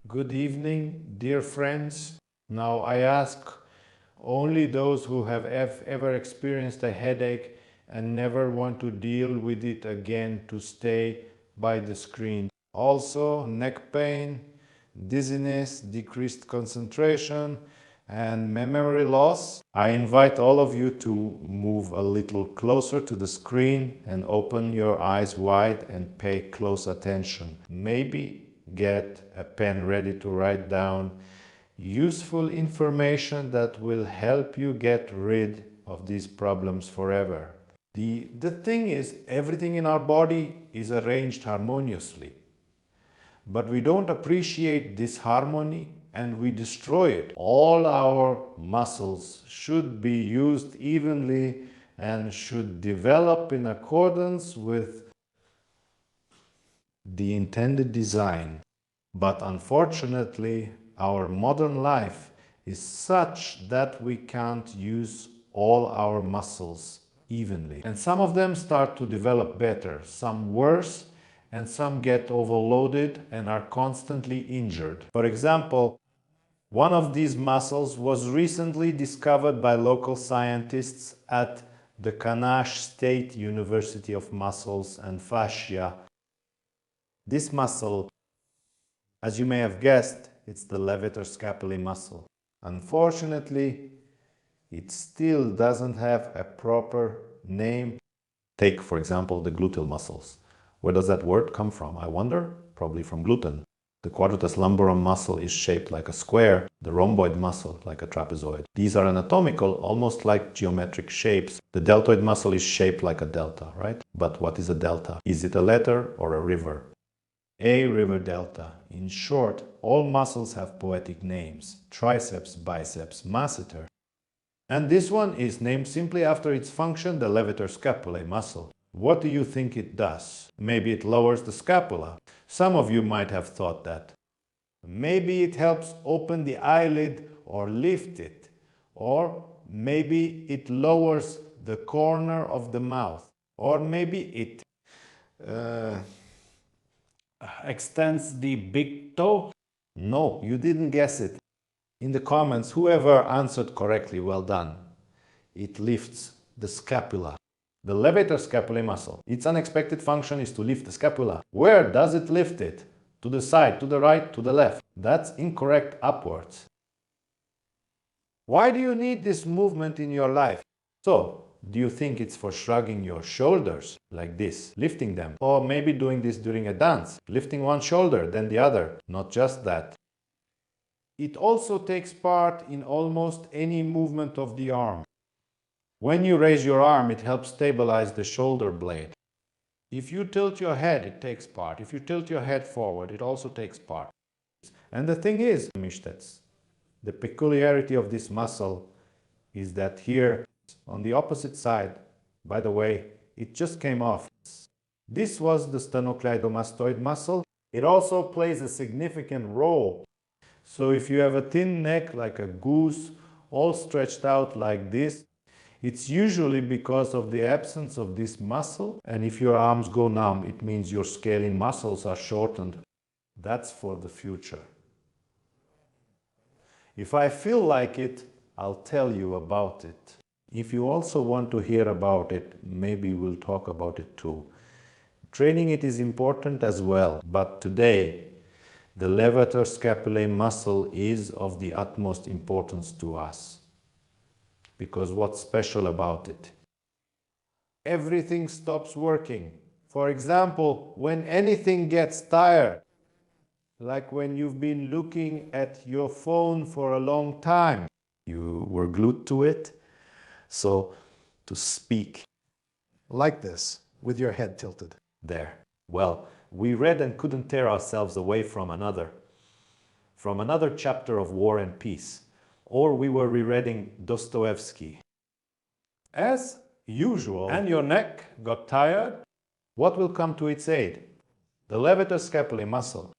Good evening, dear friends. Now I ask only those who have ever experienced a headache and never want to deal with it again to stay by the screen. Also, neck pain, dizziness, decreased concentration, and memory loss. I invite all of you to move a little closer to the screen and open your eyes wide and pay close attention. Maybe get a pen ready to write down useful information that will help you get rid of these problems forever. The thing is, everything in our body is arranged harmoniously. But we don't appreciate this harmony and we destroy it. All our muscles should be used evenly and should develop in accordance with the intended design. But unfortunately, our modern life is such that we can't use all our muscles evenly. And some of them start to develop better, some worse, and some get overloaded and are constantly injured. For example, one of these muscles was recently discovered by local scientists at the Kanash State University of Muscles and Fascia. This muscle, as you may have guessed, it's the levator scapulae muscle. Unfortunately, it still doesn't have a proper name. Take, for example, the gluteal muscles. Where does that word come from, I wonder? Probably from gluten. The quadratus lumborum muscle is shaped like a square, the rhomboid muscle like a trapezoid. These are anatomical, almost like geometric shapes. The deltoid muscle is shaped like a delta, right? But what is a delta? Is it a letter or a river? A river delta. In short, all muscles have poetic names. Triceps, biceps, masseter. And this one is named simply after its function, the levator scapulae muscle. What do you think it does? Maybe it lowers the scapula. Some of you might have thought that. Maybe it helps open the eyelid or lift it. Or maybe it lowers the corner of the mouth. Or maybe it extends the big toe. No, you didn't guess it. In the comments, whoever answered correctly, well done. It lifts the scapula. The levator scapulae muscle. Its unexpected function is to lift the scapula. Where does it lift it? To the side, to the right, to the left. That's incorrect, upwards. Why do you need this movement in your life? So, do you think it's for shrugging your shoulders like this, lifting them? Or maybe doing this during a dance, lifting one shoulder, then the other? Not just that. It also takes part in almost any movement of the arm. When you raise your arm, it helps stabilize the shoulder blade. If you tilt your head, it takes part. If you tilt your head forward, it also takes part. And the thing is, Mishtets, the peculiarity of this muscle is that here, on the opposite side, by the way, it just came off. This was the sternocleidomastoid muscle. It also plays a significant role. So if you have a thin neck like a goose, all stretched out like this, it's usually because of the absence of this muscle. And if your arms go numb, it means your scalene muscles are shortened. That's for the future. If I feel like it, I'll tell you about it. If you also want to hear about it, maybe we'll talk about it too. Training it is important as well, but today, the levator scapulae muscle is of the utmost importance to us. Because what's special about it? Everything stops working. For example, when anything gets tired, like when you've been looking at your phone for a long time, you were glued to it. So to speak like this, with your head tilted. There. Well, we read and couldn't tear ourselves away from another chapter of War and Peace. Or we were rereading Dostoevsky. As usual, and your neck got tired, what will come to its aid? The levator scapulae muscle.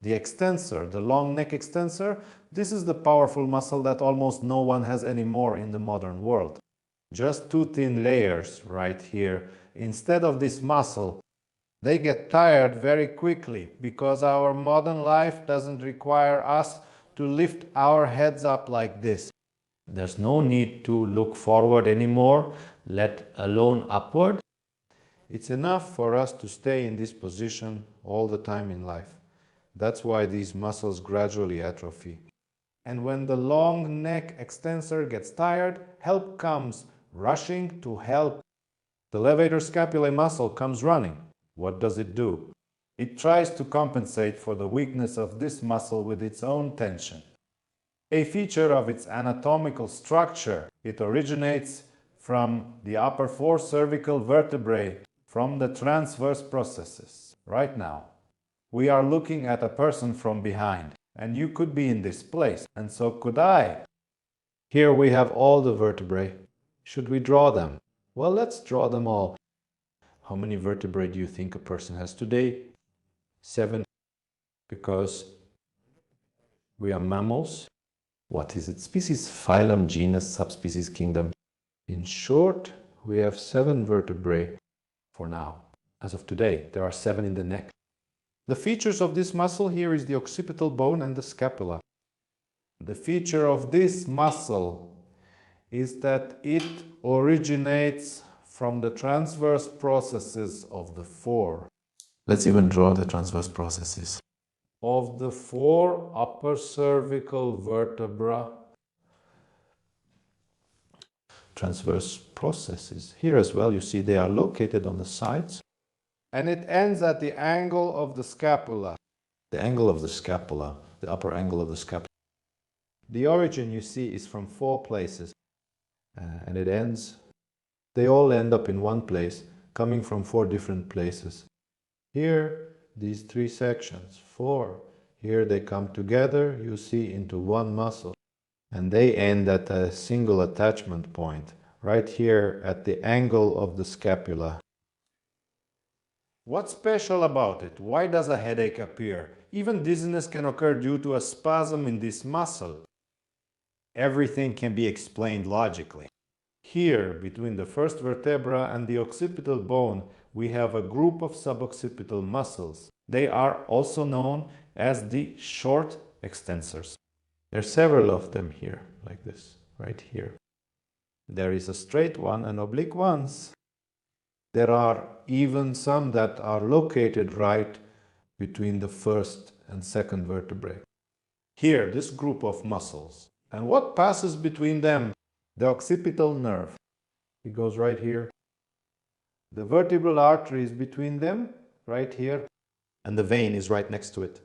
The extensor, the long neck extensor, this is the powerful muscle that almost no one has anymore in the modern world. Just two thin layers right here. Instead of this muscle, They get tired very quickly because our modern life doesn't require us to lift our heads up like this. There's no need to look forward anymore, let alone upward. It's enough for us to stay in this position all the time in life. That's why these muscles gradually atrophy. And when the long neck extensor gets tired, help comes rushing to help. The levator scapulae muscle comes running. What does it do? It tries to compensate for the weakness of this muscle with its own tension. A feature of its anatomical structure, it originates from the upper four cervical vertebrae, from the transverse processes. Right now, we are looking at a person from behind, and you could be in this place, and so could I. Here we have all the vertebrae. Should we draw them? Well, let's draw them all. How many vertebrae do you think a person has today? 7. Because we are mammals. What is it? Species, phylum, genus, subspecies, kingdom. In short, we have 7 vertebrae for now. As of today, there are 7 in the neck. The features of this muscle here is the occipital bone and the scapula. The feature of this muscle is that it originates from the transverse processes of the four. Let's even draw the transverse processes. Of the 4 upper cervical vertebra. Transverse processes. Here as well, you see they are located on the sides. And it ends at the angle of the scapula. The angle of the scapula, the upper angle of the scapula. The origin, you see, is from 4 places. And it ends, they all end up in one place, coming from 4 different places. Here, these 3 sections, 4, here they come together, you see, into one muscle. And they end at a single attachment point, right here at the angle of the scapula. What's special about it? Why does a headache appear? Even dizziness can occur due to a spasm in this muscle. Everything can be explained logically. Here, between the first vertebra and the occipital bone, we have a group of suboccipital muscles. They are also known as the short extensors. There are several of them here, like this, right here. There is a straight one and oblique ones. There are even some that are located right between the first and second vertebrae. Here, this group of muscles. And what passes between them? The occipital nerve. It goes right here. The vertebral artery is between them, right here. And the vein is right next to it.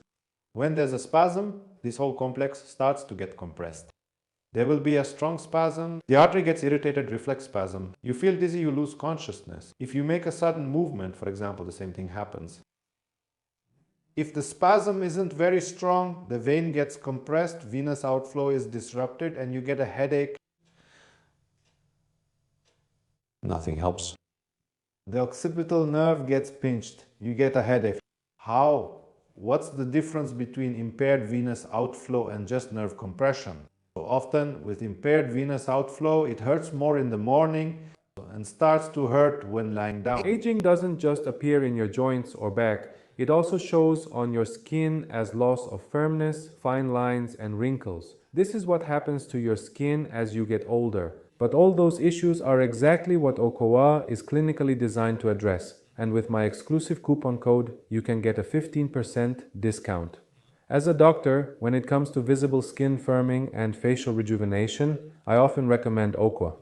When there's a spasm, this whole complex starts to get compressed. There will be a strong spasm. The artery gets irritated, reflex spasm. You feel dizzy, you lose consciousness. If you make a sudden movement, for example, the same thing happens. If the spasm isn't very strong, the vein gets compressed, venous outflow is disrupted, and you get a headache. Nothing helps. The occipital nerve gets pinched. You get a headache. How? What's the difference between impaired venous outflow and just nerve compression? So often, with impaired venous outflow, it hurts more in the morning and starts to hurt when lying down. Aging doesn't just appear in your joints or back. It also shows on your skin as loss of firmness, fine lines, and wrinkles. This is what happens to your skin as you get older. But all those issues are exactly what Okowa is clinically designed to address. And with my exclusive coupon code, you can get a 15% discount. As a doctor, when it comes to visible skin firming and facial rejuvenation, I often recommend Okowa.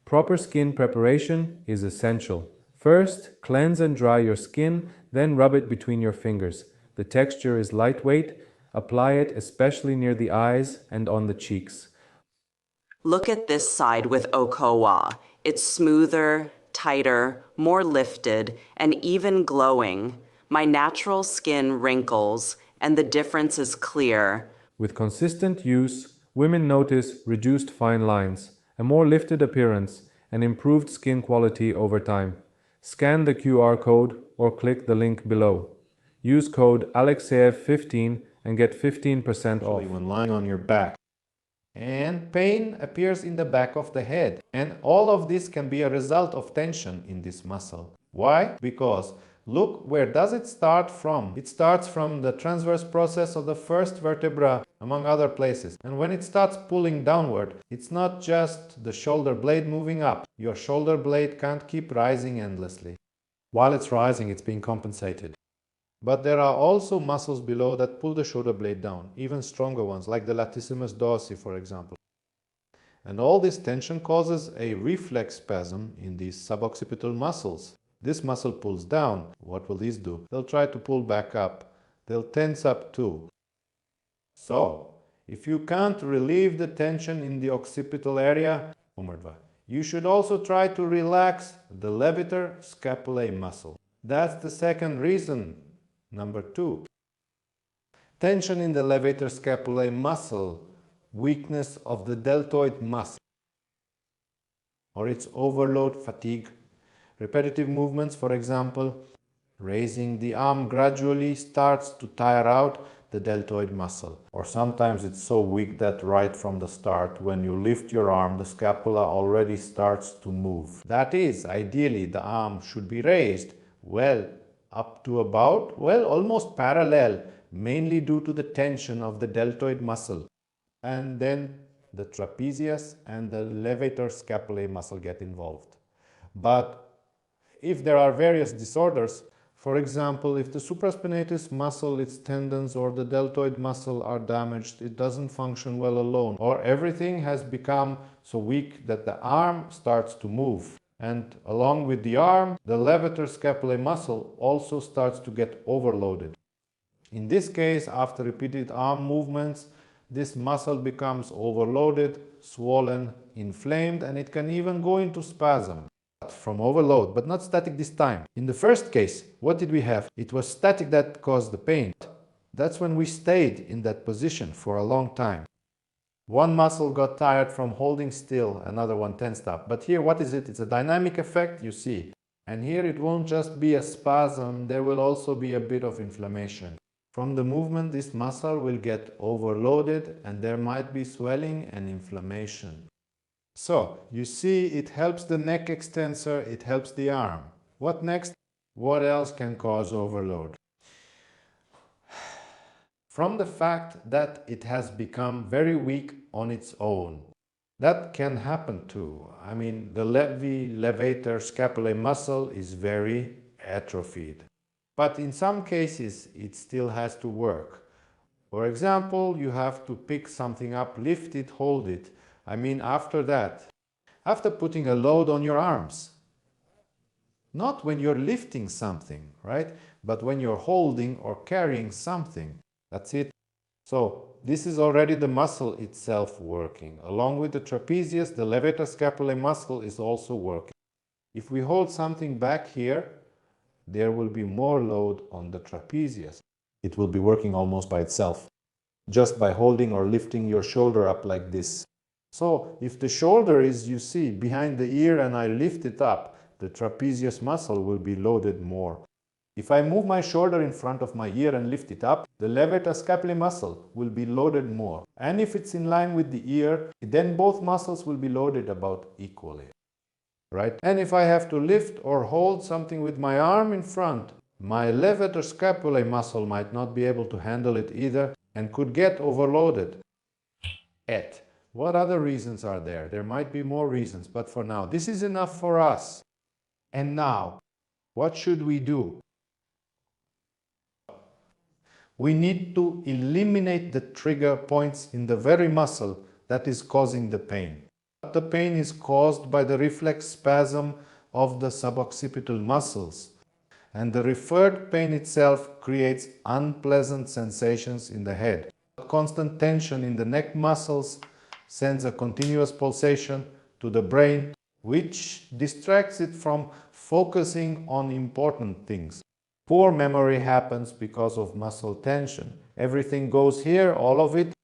Proper skin preparation is essential. First, cleanse and dry your skin, then rub it between your fingers. The texture is lightweight. Apply it especially near the eyes and on the cheeks. Look at this side with Okowa. It's smoother, tighter, more lifted, and even glowing. My natural skin wrinkles, and the difference is clear. With consistent use, women notice reduced fine lines, a more lifted appearance, and improved skin quality over time. Scan the QR code or click the link below. Use code Alexeyev15 and get 15% off. When lying on your back. And pain appears in the back of the head. And all of this can be a result of tension in this muscle. Why? Because Look, where does it start from? It starts from the transverse process of the first vertebra, among other places. And when it starts pulling downward, it's not just the shoulder blade moving up. Your shoulder blade can't keep rising endlessly. While it's rising, it's being compensated. But there are also muscles below that pull the shoulder blade down, even stronger ones, like the latissimus dorsi, for example. And all this tension causes a reflex spasm in these suboccipital muscles. This muscle pulls down. What will these do? They'll try to pull back up. They'll tense up too. So, if you can't relieve the tension in the occipital area, you should also try to relax the levator scapulae muscle. That's the second reason. Number 2. Tension in the levator scapulae muscle, weakness of the deltoid muscle, or its overload fatigue. Repetitive movements, for example, raising the arm gradually starts to tire out the deltoid muscle. Or sometimes it's so weak that right from the start, when you lift your arm, the scapula already starts to move. That is, ideally, the arm should be raised, up to about, almost parallel, mainly due to the tension of the deltoid muscle. And then the trapezius and the levator scapulae muscle get involved. But if there are various disorders, for example, if the supraspinatus muscle, its tendons, or the deltoid muscle are damaged, it doesn't function well alone, or everything has become so weak that the arm starts to move. And along with the arm, the levator scapulae muscle also starts to get overloaded. In this case, after repeated arm movements, this muscle becomes overloaded, swollen, inflamed, and it can even go into spasm from overload, but not static this time. In the first case, what did we have? It was static that caused the pain. That's when we stayed in that position for a long time. One muscle got tired from holding still, another one tensed up. But here, what is it? It's a dynamic effect, you see. And here it won't just be a spasm, there will also be a bit of inflammation. From the movement, this muscle will get overloaded and there might be swelling and inflammation. So, you see, it helps the neck extensor, it helps the arm. What next? What else can cause overload? From the fact that it has become very weak on its own. That can happen too. I mean, the levator scapulae muscle is very atrophied. But in some cases, it still has to work. For example, you have to pick something up, lift it, hold it. I mean, after that, after putting a load on your arms. Not when you're lifting something, right? But when you're holding or carrying something. That's it. So, this is already the muscle itself working. Along with the trapezius, the levator scapulae muscle is also working. If we hold something back here, there will be more load on the trapezius. It will be working almost by itself, just by holding or lifting your shoulder up like this. So, if the shoulder is, you see, behind the ear and I lift it up, the trapezius muscle will be loaded more. If I move my shoulder in front of my ear and lift it up, the levator scapulae muscle will be loaded more. And if it's in line with the ear, then both muscles will be loaded about equally. Right? And if I have to lift or hold something with my arm in front, my levator scapulae muscle might not be able to handle it either and could get overloaded. What other reasons are there? There might be more reasons, but for now, this is enough for us. And now, what should we do? We need to eliminate the trigger points in the very muscle that is causing the pain. The pain is caused by the reflex spasm of the suboccipital muscles, and the referred pain itself creates unpleasant sensations in the head. Constant tension in the neck muscles sends a continuous pulsation to the brain, which distracts it from focusing on important things. Poor memory happens because of muscle tension. Everything goes here, all of it.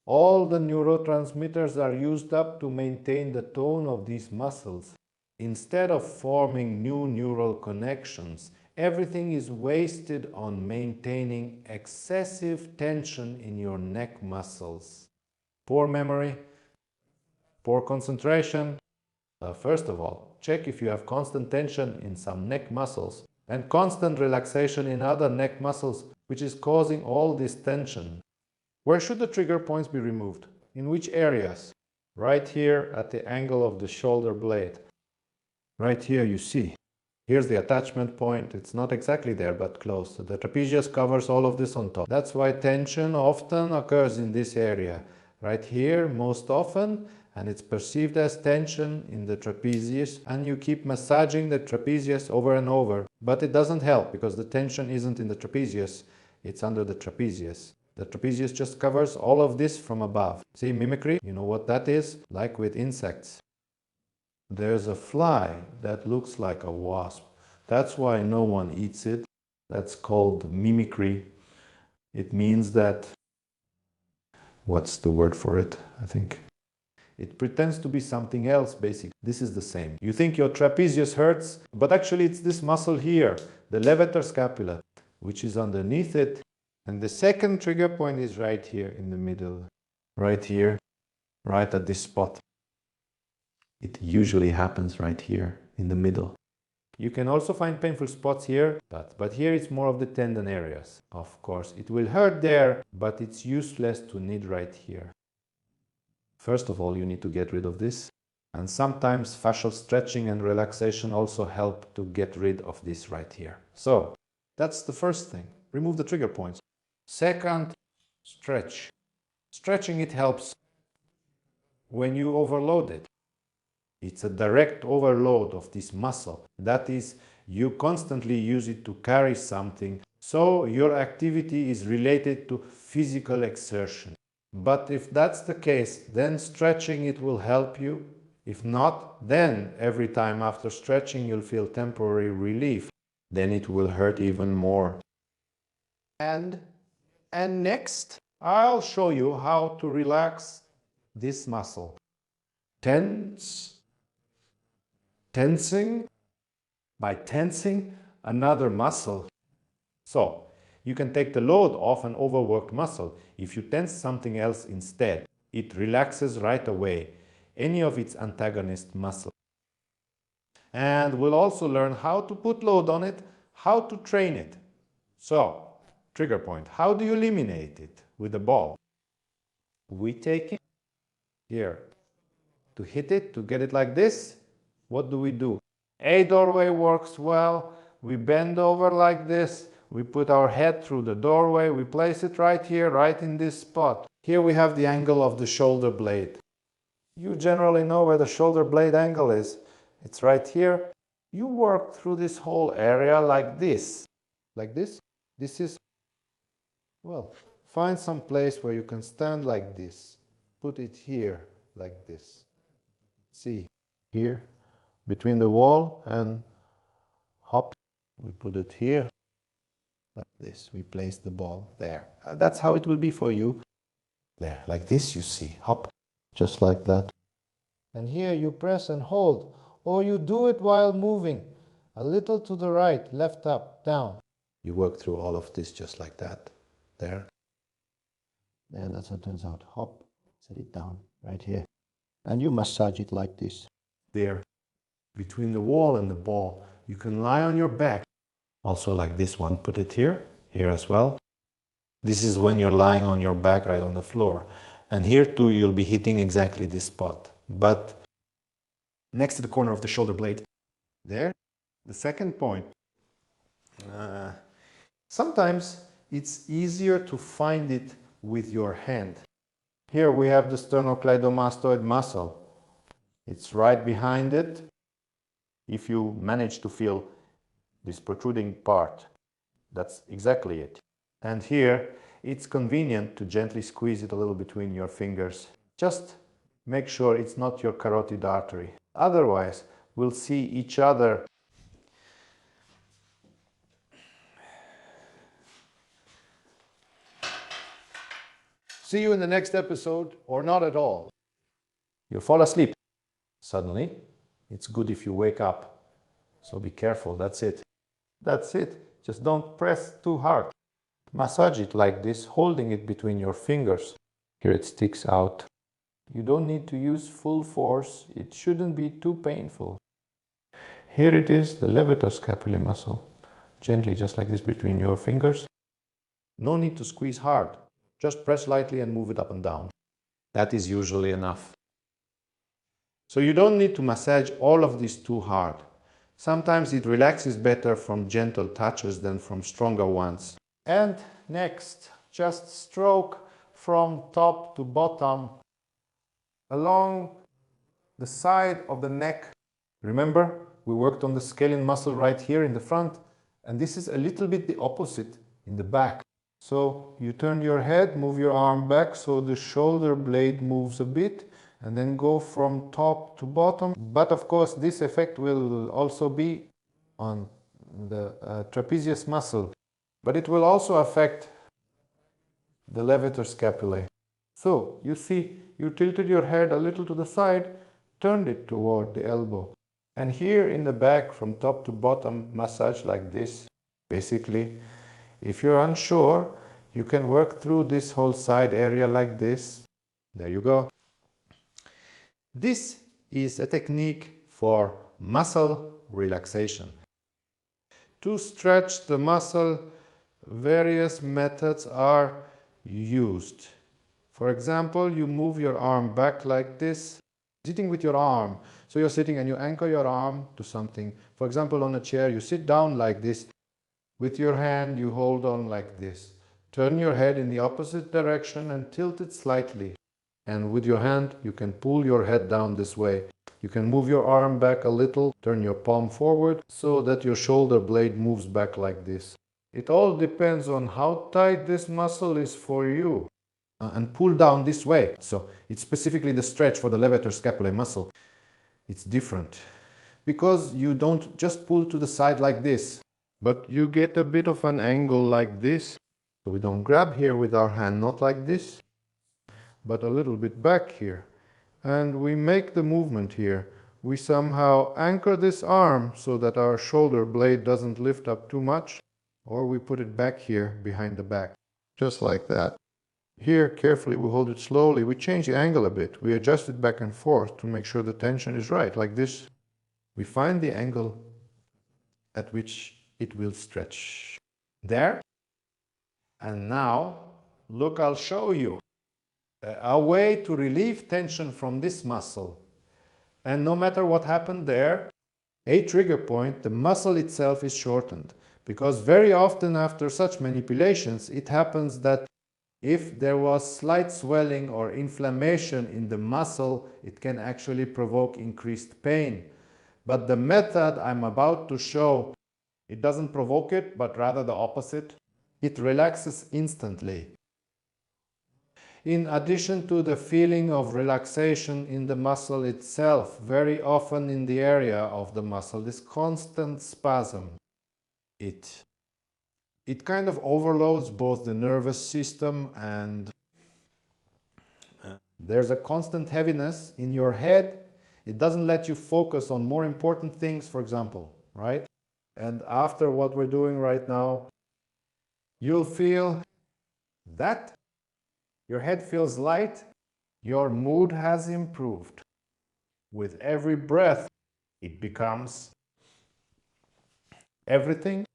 All the neurotransmitters are used up to maintain the tone of these muscles. Instead of forming new neural connections, everything is wasted on maintaining excessive tension in your neck muscles. Poor memory, poor concentration. First of all, check if you have constant tension in some neck muscles and constant relaxation in other neck muscles, which is causing all this tension. Where should the trigger points be removed? In which areas? Right here at the angle of the shoulder blade. Right here you see. Here's the attachment point. It's not exactly there, but close. So the trapezius covers all of this on top. That's why tension often occurs in this area. Right here, most often, and it's perceived as tension in the trapezius, and you keep massaging the trapezius over and over. But it doesn't help, because the tension isn't in the trapezius, it's under the trapezius. The trapezius just covers all of this from above. See, mimicry? You know what that is? Like with insects. There's a fly that looks like a wasp. That's why no one eats it. That's called mimicry. It means that, what's the word for it? I think it pretends to be something else, basically. This is the same. You think your trapezius hurts, but actually it's this muscle here, the levator scapula, which is underneath it. And the second trigger point is right here in the middle. Right here, right at this spot. It usually happens right here in the middle. You can also find painful spots here, but here it's more of the tendon areas. Of course, it will hurt there, but it's useless to knead right here. First of all, you need to get rid of this. And sometimes fascial stretching and relaxation also help to get rid of this right here. So, that's the first thing. Remove the trigger points. Second, stretch. Stretching, it helps when you overload it. It's a direct overload of this muscle. That is, you constantly use it to carry something, so your activity is related to physical exertion. But if that's the case, then stretching it will help you. If not, then every time after stretching you'll feel temporary relief. Then it will hurt even more. And next, I'll show you how to relax this muscle. Tensing by tensing another muscle. So, you can take the load off an overworked muscle if you tense something else instead. It relaxes right away any of its antagonist muscles. And we'll also learn how to put load on it, how to train it. So, trigger point. How do you eliminate it with the ball? We take it here. To hit it, to get it like this, what do? A doorway works well. We bend over like this. We put our head through the doorway. We place it right here, right in this spot. Here we have the angle of the shoulder blade. You generally know where the shoulder blade angle is. It's right here. You work through this whole area like this. Like this. This is, well, find some place where you can stand like this. Put it here, like this. See, here, between the wall and hop, we put it here, like this. We place the ball there. That's how it will be for you. There, like this, you see, hop, just like that. And here you press and hold, or you do it while moving, a little to the right, left up, down. You work through all of this just like that, there. There, that's how it turns out. Hop, set it down, right here. And you massage it like this. There, between the wall and the ball, you can lie on your back. Also like this one, put it here, here as well. This is when you're lying on your back right on the floor. And here too, you'll be hitting exactly this spot. But next to the corner of the shoulder blade, there, the second point. Sometimes it's easier to find it with your hand. Here we have the sternocleidomastoid muscle. It's right behind it. If you manage to feel this protruding part, that's exactly it. And here, it's convenient to gently squeeze it a little between your fingers. Just make sure it's not your carotid artery. Otherwise, we'll see each other. See you in the next episode, or not at all. You'll fall asleep. Suddenly, it's good if you wake up. So be careful, that's it. That's it. Just don't press too hard. Massage it like this, holding it between your fingers. Here it sticks out. You don't need to use full force. It shouldn't be too painful. Here it is, the levator scapulae muscle. Gently, just like this, between your fingers. No need to squeeze hard. Just press lightly and move it up and down. That is usually enough. So you don't need to massage all of this too hard. Sometimes it relaxes better from gentle touches than from stronger ones. And next, just stroke from top to bottom along the side of the neck. Remember, we worked on the scalene muscle right here in the front, and this is a little bit the opposite in the back. So you turn your head, move your arm back so the shoulder blade moves a bit, and then go from top to bottom. But of course, this effect will also be on the trapezius muscle, but it will also affect the levator scapulae. So you see, you tilted your head a little to the side, turned it toward the elbow. And here in the back, from top to bottom, massage like this. Basically, if you're unsure, you can work through this whole side area like this. There you go. This is a technique for muscle relaxation. To stretch the muscle, various methods are used. For example, you move your arm back like this, sitting with your arm. So you're sitting and you anchor your arm to something. For example, on a chair, you sit down like this. With your hand, you hold on like this. Turn your head in the opposite direction and tilt it slightly. And with your hand, you can pull your head down this way. You can move your arm back a little, turn your palm forward so that your shoulder blade moves back like this. It all depends on how tight this muscle is for you. And pull down this way. So it's specifically the stretch for the levator scapulae muscle. It's different because you don't just pull to the side like this, but you get a bit of an angle like this. So we don't grab here with our hand, not like this, but a little bit back here. And we make the movement here. We somehow anchor this arm so that our shoulder blade doesn't lift up too much, or we put it back here behind the back, just like that. Here, carefully, we hold it slowly. We change the angle a bit. We adjust it back and forth to make sure the tension is right, like this. We find the angle at which it will stretch. There. And now, look, I'll show you a way to relieve tension from this muscle. And no matter what happened there, a trigger point, the muscle itself is shortened. Because very often after such manipulations, it happens that if there was slight swelling or inflammation in the muscle, it can actually provoke increased pain. But the method I'm about to show, it doesn't provoke it, but rather the opposite. It relaxes instantly. In addition to the feeling of relaxation in the muscle itself, very often in the area of the muscle, this constant spasm, it kind of overloads both the nervous system and there's a constant heaviness in your head. It doesn't let you focus on more important things, for example, right? And after what we're doing right now, you'll feel that your head feels light, your mood has improved. With every breath, it becomes everything.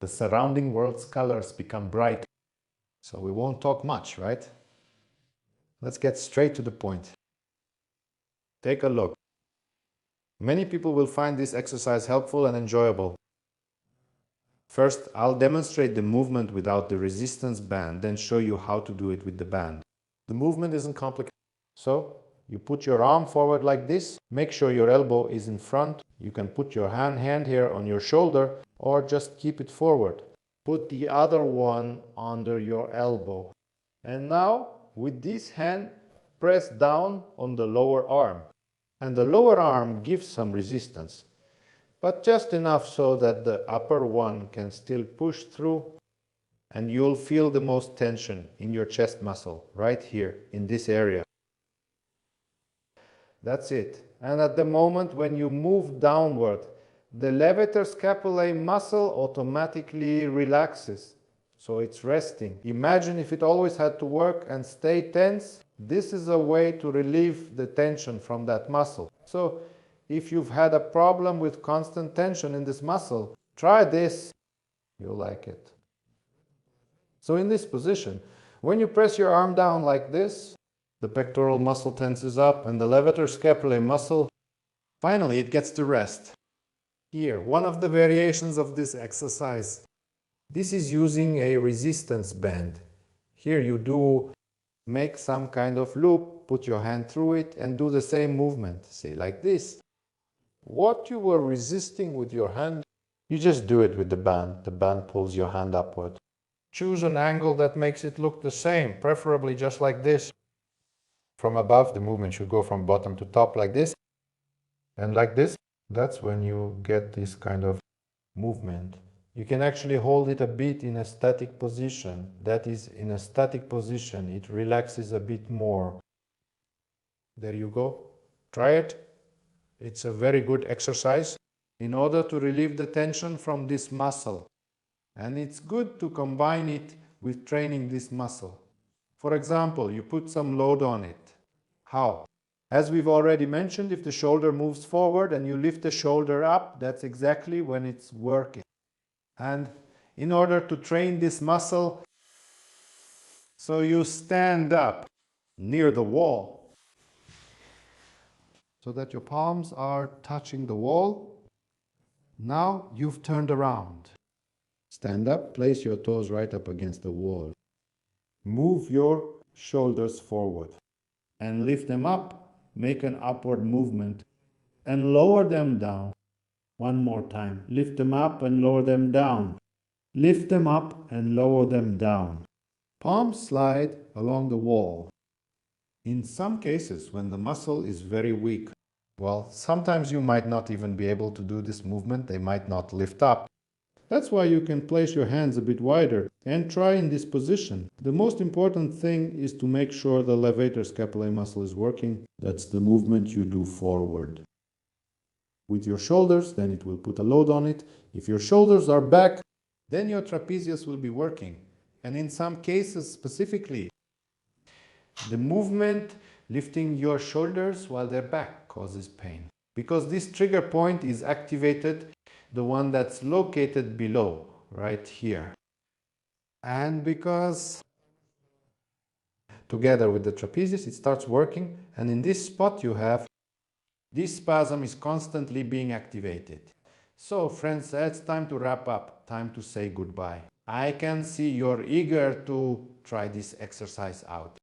The surrounding world's colors become bright. So we won't talk much, right? Let's get straight to the point. Take a look. Many people will find this exercise helpful and enjoyable. First, I'll demonstrate the movement without the resistance band, then show you how to do it with the band. The movement isn't complicated. So, you put your arm forward like this, make sure your elbow is in front. You can put your hand here on your shoulder or just keep it forward. Put the other one under your elbow. And now, with this hand, press down on the lower arm. And the lower arm gives some resistance, but just enough so that the upper one can still push through, and you'll feel the most tension in your chest muscle, right here, in this area. That's it. And at the moment when you move downward, the levator scapulae muscle automatically relaxes. So it's resting. Imagine if it always had to work and stay tense. This is a way to relieve the tension from that muscle. So if you've had a problem with constant tension in this muscle, try this. You'll like it. So in this position, when you press your arm down like this, the pectoral muscle tenses up and the levator scapulae muscle, finally it gets to rest. Here, one of the variations of this exercise. This is using a resistance band. Here you do make some kind of loop, put your hand through it and do the same movement, say like this. What you were resisting with your hand, you just do it with the band. The band pulls your hand upward. Choose an angle that makes it look the same, preferably just like this. From above, the movement should go from bottom to top like this. And like this, that's when you get this kind of movement. You can actually hold it a bit in a static position. That is, in a static position, it relaxes a bit more. There you go. Try it. It's a very good exercise in order to relieve the tension from this muscle. And it's good to combine it with training this muscle. For example, you put some load on it. How? As we've already mentioned, if the shoulder moves forward and you lift the shoulder up, that's exactly when it's working. And in order to train this muscle, so you stand up near the wall so that your palms are touching the wall. Now you've turned around. Stand up, place your toes right up against the wall. Move your shoulders forward and lift them up. Make an upward movement and lower them down. One more time. Lift them up and lower them down. Lift them up and lower them down. Palms slide along the wall. In some cases, when the muscle is very weak, well, sometimes you might not even be able to do this movement. They might not lift up. That's why you can place your hands a bit wider and try in this position. The most important thing is to make sure the levator scapulae muscle is working. That's the movement you do forward. With your shoulders, then it will put a load on it. If your shoulders are back, then your trapezius will be working. And in some cases specifically, the movement lifting your shoulders while they're back causes pain. Because this trigger point is activated, the one that's located below, right here. And because together with the trapezius, it starts working. And in this spot you have, this spasm is constantly being activated. So friends, it's time to wrap up, time to say goodbye. I can see you're eager to try this exercise out.